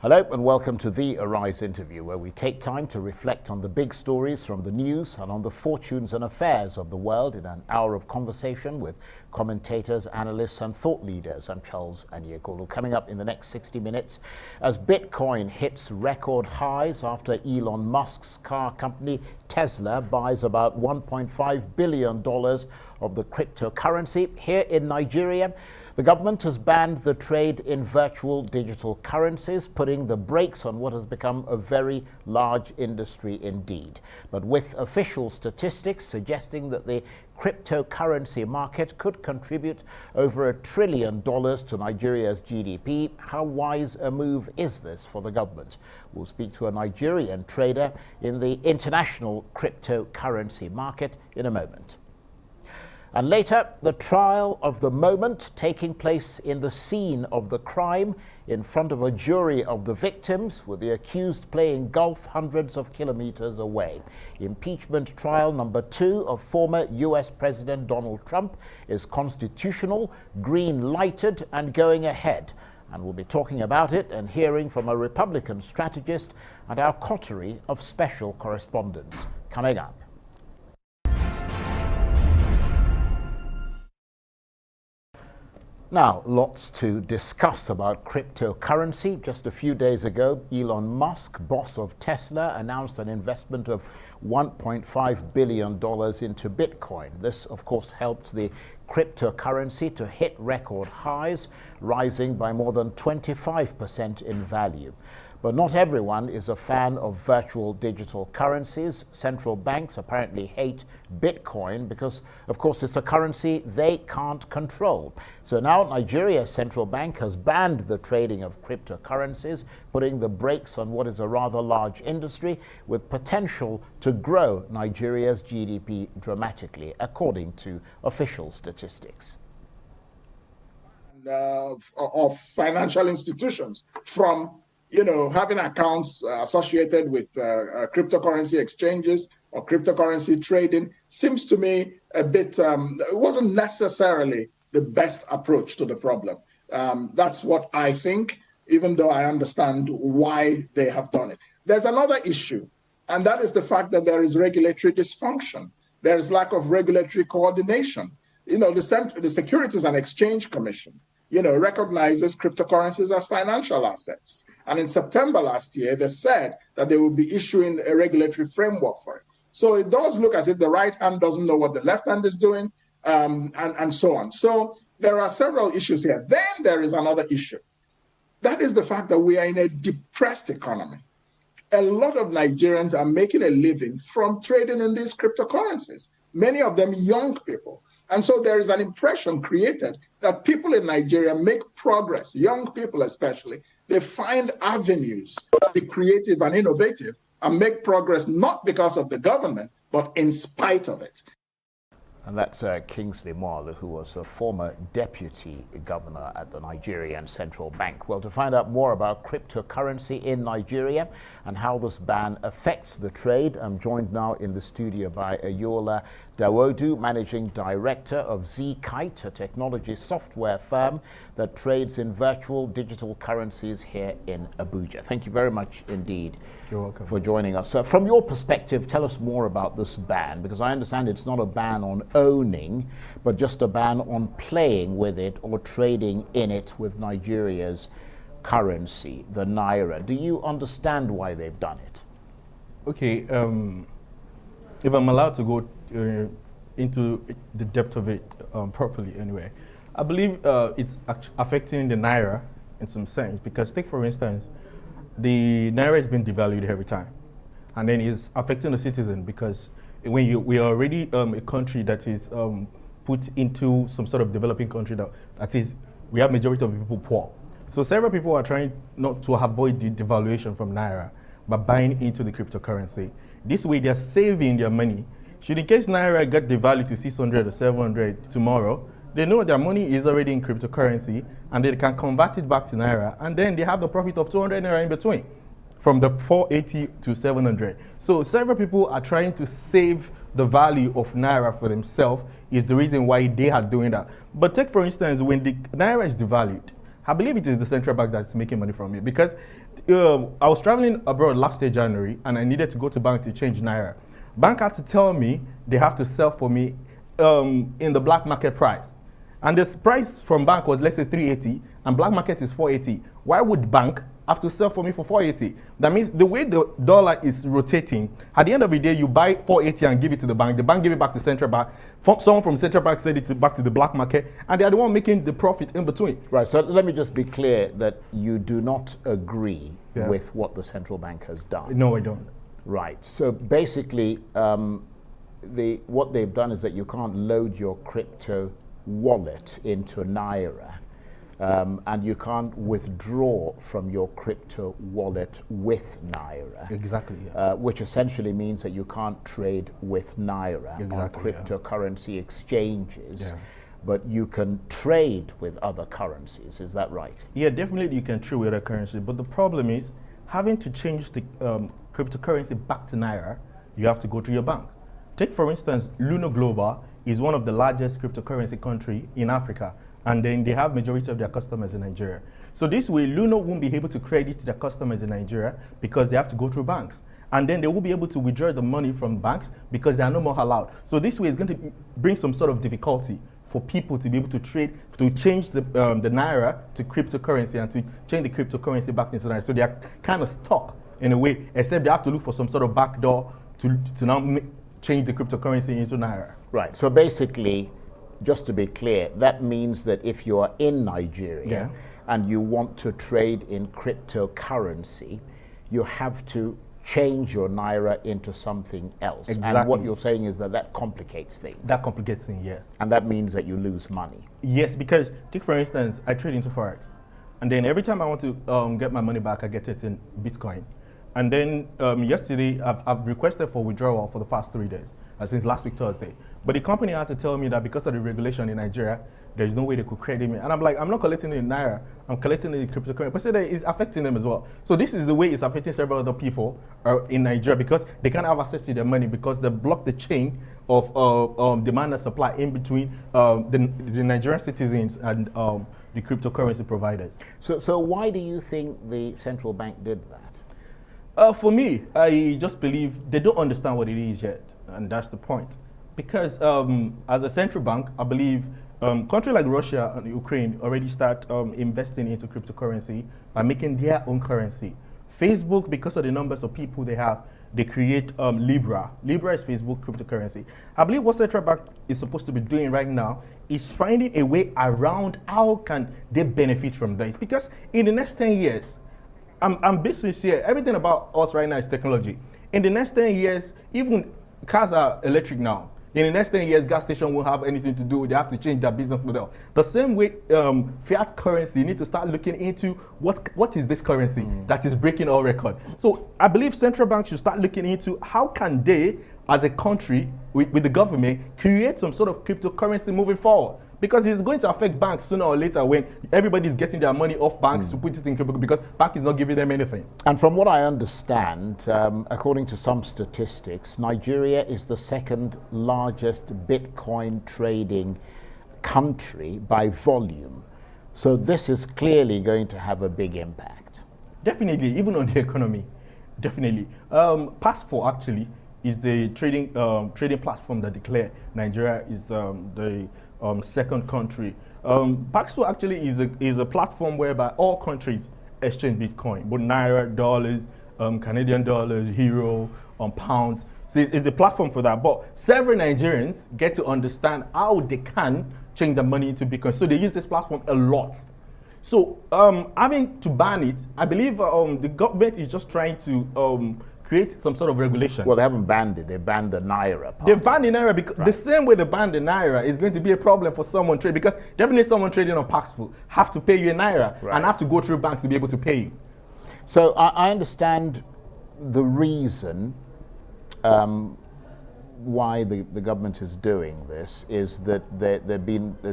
Hello and welcome to the Arise interview, where we take time to reflect on the big stories from the news and on the fortunes and affairs of the world in an hour of conversation with commentators, analysts and thought leaders. I'm Charles Ayoola. Coming up in the next 60 minutes, as Bitcoin hits record highs after Elon Musk's car company Tesla buys about $1.5 billion of the cryptocurrency. Here in Nigeria, the government has banned the trade in virtual digital currencies, putting the brakes on what has become a very large industry indeed. But with official statistics suggesting that the cryptocurrency market could contribute over $1 trillion to Nigeria's GDP, how wise a move is this for the government? We'll speak to a Nigerian trader in the international cryptocurrency market in a moment. And later, the trial of the moment taking place in the scene of the crime in front of a jury of the victims, with the accused playing golf hundreds of kilometers away. Impeachment trial number 2 of former US President Donald Trump is constitutional, green-lighted and going ahead. And we'll be talking about it and hearing from a Republican strategist and our coterie of special correspondents. Coming up. Now, lots to discuss about cryptocurrency. Just a few days ago, Elon Musk, boss of Tesla, announced an investment of $1.5 billion into Bitcoin. This, of course, helped the cryptocurrency to hit record highs, rising by more than 25% in value. But not everyone is a fan of virtual digital currencies. Central banks apparently hate Bitcoin because, of course, it's a currency they can't control. So now Nigeria's central bank has banned the trading of cryptocurrencies, putting the brakes on what is a rather large industry with potential to grow Nigeria's GDP dramatically, according to official statistics. Of financial institutions from having accounts associated with cryptocurrency exchanges or cryptocurrency trading seems to me a bit, it wasn't necessarily the best approach to the problem. That's what I think, even though I understand why they have done it. There's another issue, and that is the fact that there is regulatory dysfunction. There is lack of regulatory coordination. The Securities and Exchange Commission recognizes cryptocurrencies as financial assets. And in September last year, they said that they will be issuing a regulatory framework for it. So it does look as if the right hand doesn't know what the left hand is doing, and so on. So there are several issues here. Then there is another issue. That is the fact that we are in a depressed economy. A lot of Nigerians are making a living from trading in these cryptocurrencies, many of them young people. And so there is an impression created that people in Nigeria make progress, young people especially. They find avenues to be creative and innovative and make progress not because of the government, but in spite of it. And that's Kingsley Moale, who was a former deputy governor at the Nigerian Central Bank. Well, to find out more about cryptocurrency in Nigeria and how this ban affects the trade, I'm joined now in the studio by Ayoola Dawodu, Managing Director of ZEE-KYTE, a technology software firm that trades in virtual digital currencies here in Abuja. Thank you very much indeed. You're welcome. For joining us. From your perspective, tell us more about this ban, because I understand it's not a ban on owning, but just a ban on playing with it or trading in it with Nigeria's currency, the Naira. Do you understand why they've done it? Okay, if I'm allowed to go into the depth of it properly anyway, I believe it's affecting the Naira in some sense, because take for instance, the Naira has been devalued every time, and then it's affecting the citizen, because when we are already a country that is put into some sort of developing country that is, we have majority of people poor. So several people are trying not to avoid the devaluation from Naira by buying into the cryptocurrency. This way they're saving their money. Should in case Naira get devalued to 600 or 700 tomorrow, they know their money is already in cryptocurrency and they can convert it back to Naira, and then they have the profit of 200 Naira in between, from the 480 to 700. So several people are trying to save the value of Naira for themselves, is the reason why they are doing that. But take for instance, when the Naira is devalued I believe it is the central bank that's making money from it because I was traveling abroad last year, January, and I needed to go to bank to change Naira. Bank had to tell me they have to sell for me in the black market price. And this price from bank was, let's say, 380, and black market is 480. Why would bank have to sell for me for 480? That means the way the dollar is rotating, at the end of the day, you buy 480 and give it to the bank give it back to central bank. Someone from central bank send it back to the black market, and they are the one making the profit in between. Right, so let me just be clear that you do not agree with what the central bank has done. No, I don't. Right, so basically, what they've done is that you can't load your crypto wallet into Naira, and you can't withdraw from your crypto wallet with Naira. Exactly. Which essentially means that you can't trade with Naira on cryptocurrency exchanges, but you can trade with other currencies. Is that right? Yeah, definitely you can trade with other currency, but the problem is having to change the cryptocurrency back to Naira, you have to go to your bank. Take, for instance, Luno Global is one of the largest cryptocurrency country in Africa, and then they have majority of their customers in Nigeria. So this way, Luno won't be able to credit their customers in Nigeria because they have to go through banks. And then they will be able to withdraw the money from banks because they are no more allowed. So this way is going to bring some sort of difficulty for people to be able to trade, to change the Naira to cryptocurrency and to change the cryptocurrency back into Naira. So they are kind of stuck in a way, except they have to look for some sort of backdoor to now change the cryptocurrency into Naira. Right, so basically, just to be clear, that means that if you are in Nigeria and you want to trade in cryptocurrency, you have to change your Naira into something else. Exactly. And what you're saying is that that complicates things. That complicates things, yes. And that means that you lose money. Yes, because take for instance, I trade into Forex. And then every time I want to get my money back, I get it in Bitcoin. And then yesterday, I've requested for withdrawal for the past 3 days, since last week, Thursday. But the company had to tell me that because of the regulation in Nigeria, there's no way they could credit me. And I'm like, I'm not collecting it in Naira, I'm collecting it in cryptocurrency. But it's affecting them as well. So this is the way it's affecting several other people in Nigeria because they can't have access to their money because they block the chain of demand and supply in between the Nigerian citizens and the cryptocurrency providers. So why do you think the central bank did that? For me, I just believe they don't understand what it is yet, and that's the point. Because as a central bank, I believe countries like Russia and Ukraine already start investing into cryptocurrency by making their own currency. Facebook, because of the numbers of people they have, they create Libra. Libra is Facebook cryptocurrency. I believe what central bank is supposed to be doing right now is finding a way around how can they benefit from this. Because in the next 10 years, I'm being sincere, everything about us right now is technology. In the next 10 years, even cars are electric now. In the next 10 years, gas station won't have anything to do. They have to change their business model. The same way fiat currency, you need to start looking into what is this currency that is breaking all record. So I believe central banks should start looking into how can they, as a country, with the government, create some sort of cryptocurrency moving forward. Because it's going to affect banks sooner or later when everybody's getting their money off banks to put it in crypto because bank is not giving them anything. And from what I understand, according to some statistics, Nigeria is the second largest Bitcoin trading country by volume. So this is clearly going to have a big impact. Definitely, even on the economy. Definitely. Passport actually is the trading platform that declare Nigeria is the second country. Paxful actually is a platform whereby all countries exchange Bitcoin, both Naira, dollars, Canadian dollars, euro, pounds. So it's the platform for that. But several Nigerians get to understand how they can change their money into Bitcoin. So they use this platform a lot. So having to ban it, I believe the government is just trying to create some sort of regulation. Well, they haven't banned it. They banned the Naira part. They banned the Naira because the same way they banned the Naira is going to be a problem for someone trading because definitely someone trading on Paxful have to pay you in Naira and have to go through banks to be able to pay you. So I understand the reason why the government is doing this is that there's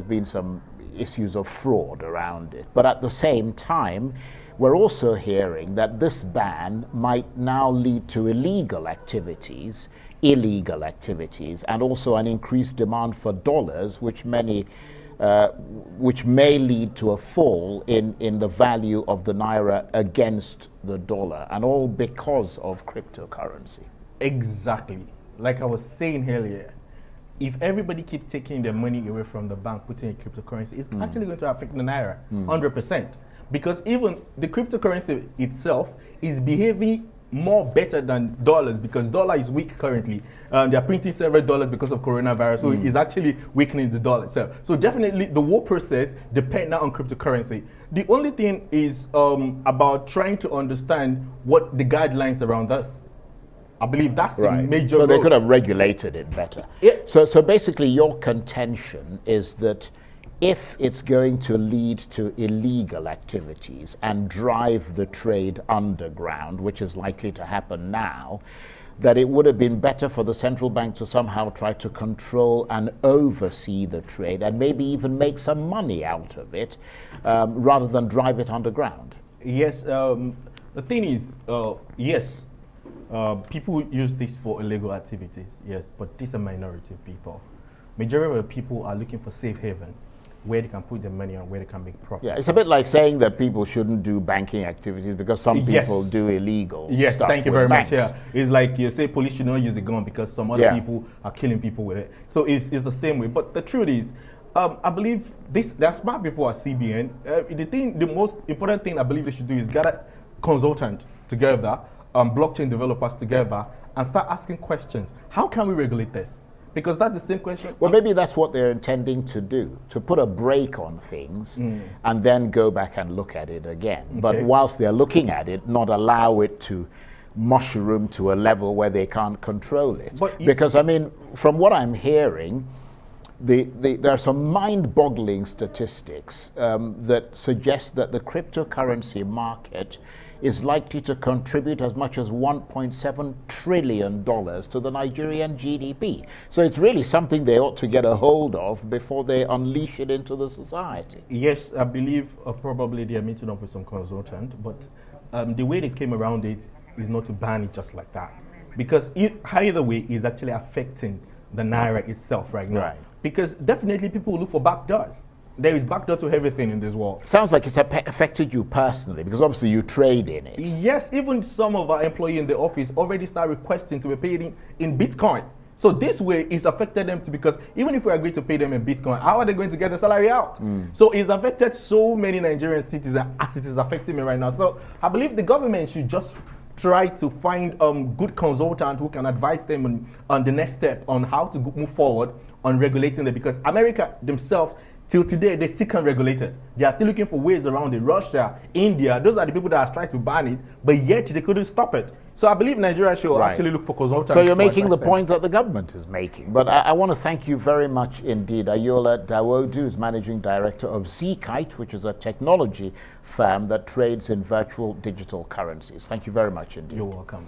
been some issues of fraud around it. But at the same time, we're also hearing that this ban might now lead to illegal activities, and also an increased demand for dollars, which many which may lead to a fall in the value of the naira against the dollar, and all because of cryptocurrency. Exactly. Like I was saying earlier, if everybody keeps taking their money away from the bank, putting in cryptocurrency, it's actually going to affect the naira 100%. Because even the cryptocurrency itself is behaving more better than dollars, because dollar is weak currently. They're printing several dollars because of coronavirus, so it's actually weakening the dollar itself. So definitely the whole process depends now on cryptocurrency. The only thing is about trying to understand what the guidelines around us. I believe that's the major So they role. could have regulated it better. Yeah. So basically your contention is that if it's going to lead to illegal activities and drive the trade underground, which is likely to happen now, that it would have been better for the central bank to somehow try to control and oversee the trade and maybe even make some money out of it, rather than drive it underground. Yes, the thing is, yes, people use this for illegal activities, yes, but this is a minority of people. Majority of people are looking for safe haven, where they can put their money on, where they can make profit. Yeah, it's a bit like saying that people shouldn't do banking activities because some people do illegal stuff. Thank you with very banks. much. Yeah, it's like you say police should not use a gun because some other people are killing people with it. So it's the same way. But the truth is, I believe there are smart people at CBN. The most important thing I believe they should do is gather consultants together, blockchain developers together, and start asking questions. How can we regulate this? Because that's the same question. Well, maybe that's what they're intending to do, to put a brake on things and then go back and look at it again. Okay. But whilst they're looking at it, not allow it to mushroom to a level where they can't control it. Because, I mean, from what I'm hearing, there are some mind-boggling statistics that suggest that the cryptocurrency market is likely to contribute as much as $1.7 trillion to the Nigerian GDP. So it's really something they ought to get a hold of before they unleash it into the society. Yes, I believe probably they are meeting up with some consultant, but the way they came around it is not to ban it just like that. Because either way is actually affecting the naira itself right now. Right. Because definitely people will look for backdoors. There is backdoor to everything in this world. Sounds like it's affected you personally, because obviously you trade in it. Yes, even some of our employees in the office already start requesting to be paid in Bitcoin. So this way it's affected them too, because even if we agree to pay them in Bitcoin, how are they going to get the salary out? So it's affected so many Nigerian citizens as it is affecting me right now. So I believe the government should just try to find good consultant who can advise them on the next step on how to move forward on regulating it, because America themselves, till today, they still can't regulate it. They are still looking for ways around it. Russia, India, those are the people that are trying to ban it, but yet they couldn't stop it. So I believe Nigeria should actually look for consultants. So you're making the point that the government is making. But I want to thank you very much indeed. Ayoola Dawodu is Managing Director of ZEE-KYTE, which is a technology firm that trades in virtual digital currencies. Thank you very much indeed. You're welcome.